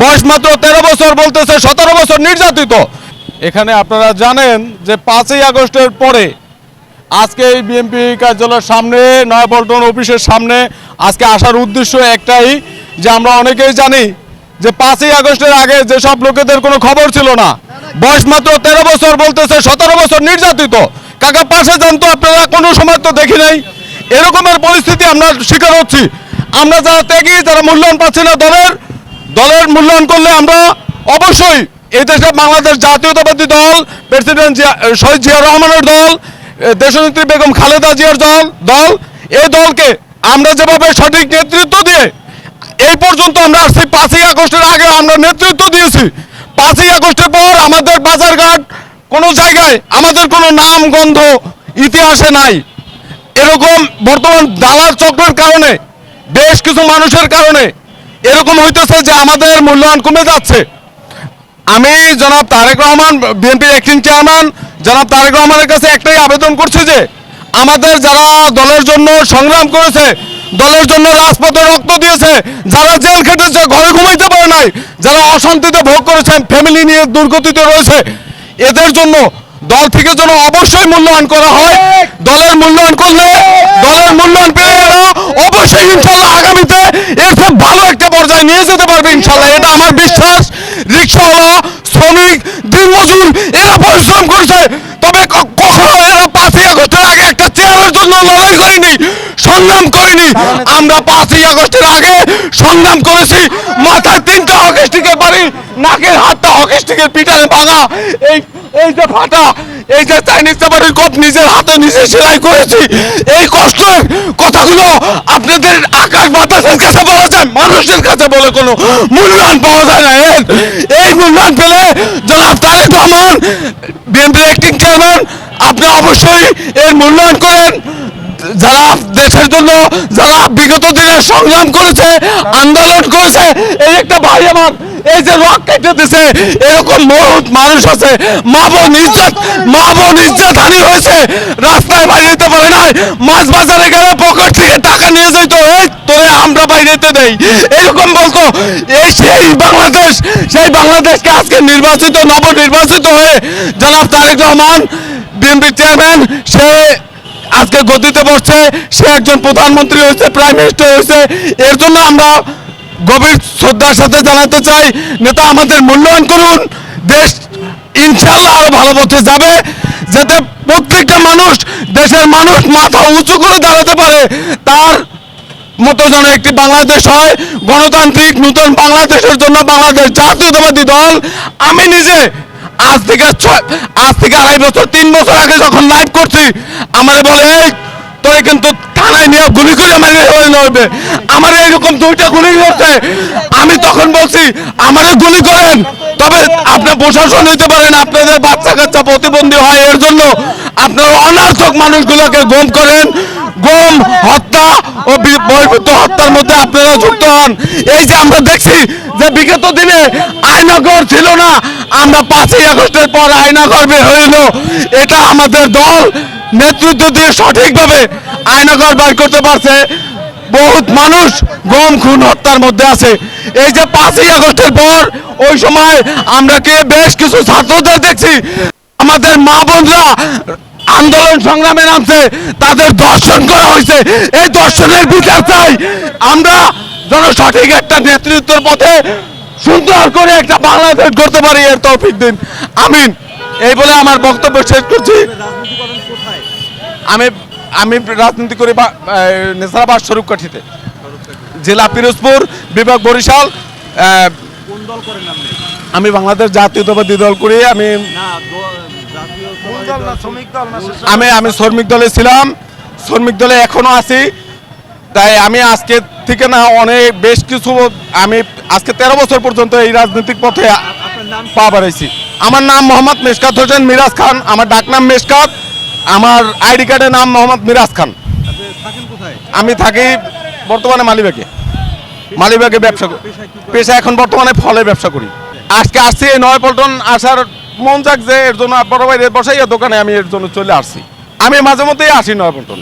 বয়স মাত্র 13 বছর, বলতেছে 17 বছর নির্যাতিত। এখানে আপনারা জানেন যে 5ই আগস্টের পরে আজকে এই বিএনপি কার্যালয়ের সামনে, নয়াপল্টন অফিসের সামনে আজকে আসার উদ্দেশ্য একটাই, যে আমরা অনেকেই জানি যে 5ই আগস্টের আগে যেসব লোকেদের কোনো খবর ছিল না, বয়স মাত্র 13 বছর, বলতেছে 17 বছর নির্যাতিত। কাকা পাশে যান তো, আপনারা কোনো সময় তো দেখি নাই এরকমের পরিস্থিতি আমরা শিকার হচ্ছি। আমরা যারা ত্যাগী, যারা মূল্যায়ন পাচ্ছি না দলের মূল্যায়ন করলে আমরা অবশ্যই এই দেশে বাংলাদেশ জাতীয়তাবাদী দল, প্রেসিডেন্ট শহীদ জিয়া রহমানের দল, দেশনেত্রী বেগম খালেদা জিয়ার দল, এই দলকে আমরা যেভাবে সঠিক নেতৃত্ব দিয়ে এই পর্যন্ত আমরা আসছি, 5ই আগস্টের আগে আমরা নেতৃত্ব দিয়েছি। 5ই আগস্টের পর আমাদের বাজারঘাট কোনো জায়গায় আমাদের কোনো নাম গন্ধ ইতিহাসে নাই। এরকম বর্তমান দালাল চক্রের কারণে, বেশ কিছু মানুষের কারণে এরকম হইতেছে যে আমাদের মূল্যায়ন কমে যাচ্ছে। আমি জনাব তারেক রহমান, বিএনপির অ্যাক্টিং চেয়ারম্যান জনাব তারেক রহমানের কাছে একটাই আবেদন করছি যে আমাদের যারা দলের জন্য সংগ্রাম করেছে, দলের জন্য রাজপথে রক্ত দিয়েছে, যারা জেল খেটেছে, ঘরে ঘুমাইতে পারে নাই, যারা অশান্তিতে ভোগ করেছে, ফ্যামিলি নিয়ে দুর্গতিতে রয়েছে, এদের জন্য দল থেকে যেন অবশ্যই মূল্যায়ন করা হয়। দলের মূল্যায়ন করলে, দলের মূল্যায়ন পেলে এরা অবশ্যই ইনশাল্লাহ আগামীতে এর খুব ভালো একটা পর্যায়ে নিয়ে যেতে পারবে ইনশাল্লাহ, এটা আমার বিশ্বাস। রিক্সাওয়ালা, শ্রমিক, দিনমজুর এরা পরিশ্রম করছে, তবে কখনো এরা 5ই আগস্টের আগে একটা চেয়ারের জন্য লড়াই করেনি, সংগ্রাম করেনি। আমরা 5ই আগস্টের আগে সংগ্রাম করেছি, মাথায় 3টা হকি স্টিকের বাড়ি, নাকের হাতটা হকি স্টিকের পিটারে ভাঙা, এই যে ফাটা, এই যে চাইনিজ চাবারের কোপ নিজের হাতে নিজে সেলাই করেছি। এই কষ্টের কথাগুলো আপনাদের আকাশ বাতাসের কাছে বলা যায়, মানুষের কাছে বলে কোনো মূল্যায়ন পাওয়া যায় না। এই মূল্যায়ন পেলে জনাব তারেক রহমান, বিএনপির অ্যাক্টিং চেয়ারম্যান, আপনি অবশ্যই এর মূল্যায়ন করেন। যারা দেশের জন্য, যারা বিগত দিনে সংগ্রাম করেছে, আন্দোলন করেছে, এই একটা ভাই আমার এই যে রক কেটে দিছে, এরকম বহুত মানুষ আছে। মা বোন ইজ্জত হানি হয়েছে, রাস্তায় বাইরেতে পারে নাই, মাছ বাজারে গেলে পকেট থেকে টাকা নিয়ে যাইতো, এই তোরে আমরা বাইরেতে দেই, এরকম বলতো। এই সেই বাংলাদেশকে আজকে নবনির্বাচিত হয়ে জনাব তারেক রহমান, বিএনপির চেয়ারম্যান, সে আজকে গদিতে বসছে, সে একজন প্রধানমন্ত্রী হয়েছে, প্রাইম মিনিস্টার হয়েছে। এর জন্য আমরা গভীর শ্রদ্ধার সাথে জানাতে চাই, নেতা আমাদের মূল্যায়ন করুন। দেশ ইনশাল্লাহ আরো ভালো পথে যাবে, যাতে প্রত্যেকটা মানুষ, দেশের মানুষ মাথা উঁচু করে দাঁড়াতে পারে, তার মতো যেন একটি বাংলাদেশ হয়, গণতান্ত্রিক নতুন বাংলাদেশের জন্য বাংলাদেশ জাতীয়তাবাদী দল। আমি নিজে আজ থেকে 2.5 বছর 3 বছর আগে যখন লাইভ করছি, আমারে বলে এই তোরে কিন্তু থানায় নিয়ে গুলি করে মারবে, আমার এইরকম 2টা গুলি করছে। আমি তখন বলছি আমারে গুলি করেন, তবে আপনি প্রশাসন হইতে পারেন, আপনাদের বাচ্চা কাচ্চা প্রতিবন্ধী হয়, এর জন্য আপনারা অনার্থক মানুষগুলোকে গুম করেন। গুম, হত্যা ও বহির্ভূত হত্যার মধ্যে আপনারা যুক্ত হন। এই যে আমরা দেখছি যে বিগত দিনে আয়নাঘর ছিল না, আমরা 5ই আগস্টের পর আয়নাঘর বের হইল, এটা আমাদের দল নেতৃত্ব দিয়ে সঠিকভাবে আয়নাঘর বের করতে পারছে। বহুত মানুষ গুম, খুন, হত্যার মধ্যে আছে। এই যে 5ই আগস্টের পর ওই সময় আমরা বেশ কিছু ছাত্রদের দেখছি, আমাদের মা বোনরা আন্দোলন সংগ্রামে নামছে, তাদের দর্শন করা হয়েছে। এই দর্শনের বিচার চাই আমরা, যেন সঠিক একটা নেতৃত্বের পথে সুন্দর করে একটা বাংলাদেশ করতে পারি, এর তৌফিক দিন, আমিন। এই বলে আমার বক্তব্য শেষ করছি। আমি রাজনীতি করি নেসারাবাদ স্বরূপকাঠিতে, জেলা পিরোজপুর, বিভাগ বরিশাল। আমি বাংলাদেশ জাতীয়তাবাদী দল করি। আমি শ্রমিক দলে ছিলাম, শ্রমিক দলে এখনো আছি। তাই আমি আজকে থেকে না, বেশ কিছু, আমি আজকে 13 বছর পর্যন্ত এই রাজনৈতিক পথে পা বাড়াইছি। আমার নাম মোহাম্মদ মেশকাত হোসেন মিরাজ খান, আমার ডাকনাম মেশকাত, আমার আইডি কার্ডের নাম মোহাম্মদ মিরাজ খান। আমি থাকি বর্তমানে মালিবাগে ব্যবসা করি, পেশা এখন বর্তমানে ফলের ব্যবসা করি। আজকে আসছি এই নয়াপল্টন আসার মন যাক, যে এর জন্য বড় ভাইয়ের বসাইয়া দোকানে আমি এর জন্য চলে আসছি। আমি মাঝে মধ্যেই আসি নয়াপল্টনে।